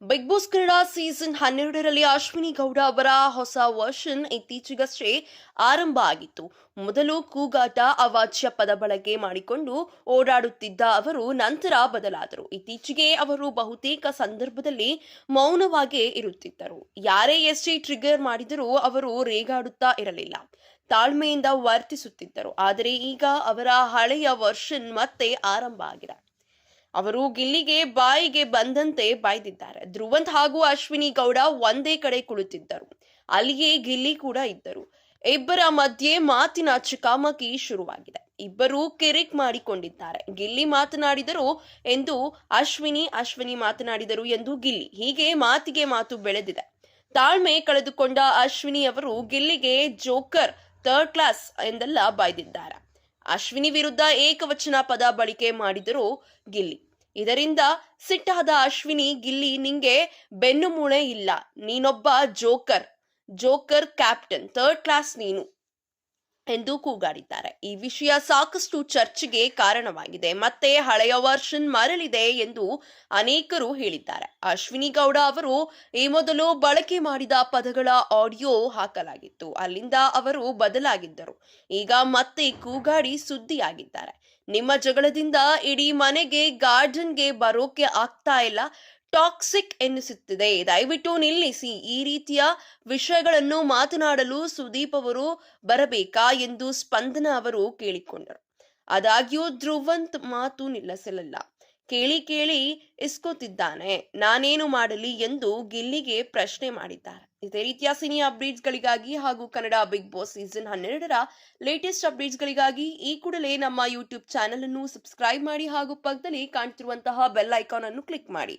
Big Boss Kannada season 12ರಲ್ಲಿ ಅಶ್ವಿನಿ ಗೌಡ ಅವರ ಹೊಸ ವರ್ಷನ್ ಇತ್ತೀಚೆಗಷ್ಟೇ ಆರಂಭ ಆಗಿತ್ತು. ಮೊದಲು ಕೂಗಾಟ, ಅವಾಚ್ಯ ಪದ ಬಳಕೆ ಮಾಡಿಕೊಂಡು ಓಡಾಡುತ್ತಿದ್ದ ಅವರು ನಂತರ ಬದಲಾದರು. ಇತ್ತೀಚೆಗೆ ಅವರು ಬಹುತೇಕ ಸಂದರ್ಭದಲ್ಲಿ ಮೌನವಾಗೇ ಇರುತ್ತಿದ್ದರು. ಯಾರೇ ಎಷ್ಟೇ ಟ್ರಿಗರ್ ಮಾಡಿದರೂ ಅವರು ರೇಗಾಡುತ್ತಾ ಇರಲಿಲ್ಲ, ತಾಳ್ಮೆಯಿಂದ ವರ್ತಿಸುತ್ತಿದ್ದರು. ಆದರೆ ಈಗ ಅವರ ಹಳೆಯ ವರ್ಷನ್ ಮತ್ತೆ ಆರಂಭ ಆಗಿದೆ. ಅವರು ಗಿಲ್ಲಿಗೆ ಬಾಯಿಗೆ ಬಂದಂತೆ ಬೈದಿದ್ದಾರೆ. ಧ್ರುವಂತ್ ಹಾಗೂ ಅಶ್ವಿನಿ ಗೌಡ ಒಂದೇ ಕಡೆ ಕುಳಿತಿದ್ದರು. ಅಲ್ಲಿಯೇ ಗಿಲ್ಲಿ ಕೂಡ ಇದ್ದರು. ಇಬ್ಬರ ಮಧ್ಯೆ ಮಾತಿನ ಚಕಮಕಿ ಶುರುವಾಗಿದೆ. ಇಬ್ಬರು ಕಿರಿಕ್ ಮಾಡಿಕೊಂಡಿದ್ದಾರೆ. ಗಿಲ್ಲಿ ಮಾತನಾಡಿದರು ಎಂದು ಅಶ್ವಿನಿ, ಅಶ್ವಿನಿ ಮಾತನಾಡಿದರು ಎಂದು ಗಿಲ್ಲಿ, ಹೀಗೆ ಮಾತಿಗೆ ಮಾತು ಬೆಳೆದಿದೆ. ತಾಳ್ಮೆ ಕಳೆದುಕೊಂಡ ಅಶ್ವಿನಿ ಅವರು ಗಿಲ್ಲಿಗೆ ಜೋಕರ್, ಥರ್ಡ್ ಕ್ಲಾಸ್ ಎಂದೆಲ್ಲ ಬೈದಿದ್ದಾರೆ. ಅಶ್ವಿನಿ ವಿರುದ್ಧ ಏಕವಚನ ಪದ ಬಳಕೆ ಮಾಡಿದರು ಗಿಲ್ಲಿ. ಇದರಿಂದ ಸಿಟ್ಟಾದ ಅಶ್ವಿನಿ, ಗಿಲ್ಲಿ ನಿಂಗೆ ಬೆನ್ನು ಮೂಳೆ ಇಲ್ಲ, ನೀನೊಬ್ಬ ಜೋಕರ್ ಕ್ಯಾಪ್ಟನ್, ಥರ್ಡ್ ಕ್ಲಾಸ್ ನೀನು ಎಂದು ಕೂಗಾಡಿದ್ದಾರೆ. ಈ ವಿಷಯ ಸಾಕಷ್ಟು ಚರ್ಚೆಗೆ ಕಾರಣವಾಗಿದೆ. ಮತ್ತೆ ಹಳೆಯ ವರ್ಷನ್ ಮರಳಿದೆ ಎಂದು ಅನೇಕರು ಹೇಳಿದ್ದಾರೆ. ಅಶ್ವಿನಿ ಗೌಡ ಅವರು ಈ ಮೊದಲು ಬಳಕೆ ಮಾಡಿದ ಪದಗಳ ಆಡಿಯೋ ಹಾಕಲಾಗಿತ್ತು. ಅಲ್ಲಿಂದ ಅವರು ಬದಲಾಗಿದ್ದರು. ಈಗ ಮತ್ತೆ ಕೂಗಾಡಿ ಸುದ್ದಿಯಾಗಿದ್ದಾರೆ. ನಿಮ್ಮ ಜಗಳದಿಂದ ಇಡೀ ಮನೆಗೆ, ಗಾರ್ಡನ್ಗೆ ಬರೋಕೆ ಆಗ್ತಾ ಇಲ್ಲ, ಟಾಕ್ಸಿಕ್ ಎನ್ನಿಸುತ್ತಿದೆ, ದಯವಿಟ್ಟು ನಿಲ್ಲಿಸಿ. ಈ ರೀತಿಯ ವಿಷಯಗಳನ್ನು ಮಾತನಾಡಲು ಸುದೀಪ್ ಅವರು ಬರಬೇಕಾ ಎಂದು ಸ್ಪಂದನ ಅವರು ಕೇಳಿಕೊಂಡರು. ಆದಾಗ್ಯೂ ಧ್ರುವಂತ್ ಮಾತು ನಿಲ್ಲಿಸಲಿಲ್ಲ. ಕೇಳಿ ಇಸ್ಕೋತಿದ್ದಾನೆ, ನಾನೇನು ಮಾಡಲಿ ಎಂದು ಗಿಲ್ಲಿಗೆ ಪ್ರಶ್ನೆ ಮಾಡಿದ್ದಾರೆ. ಇದೇ ರೀತಿಯ ಸಿನಿ ಅಪ್ಡೇಟ್ಸ್ಗಳಿಗಾಗಿ ಹಾಗೂ ಕನ್ನಡ ಬಿಗ್ ಬಾಸ್ ಸೀಸನ್ 12ರ ಲೇಟೆಸ್ಟ್ ಅಪ್ಡೇಟ್ಸ್ಗಳಿಗಾಗಿ ಈ ಕೂಡಲೇ ನಮ್ಮ ಯೂಟ್ಯೂಬ್ ಚಾನೆಲ್ ಅನ್ನು ಸಬ್ಸ್ಕ್ರೈಬ್ ಮಾಡಿ ಹಾಗೂ ಪಕ್ಕದಲ್ಲಿ ಕಾಣ್ತಿರುವಂತಹ ಬೆಲ್ ಐಕಾನ್ ಅನ್ನು ಕ್ಲಿಕ್ ಮಾಡಿ.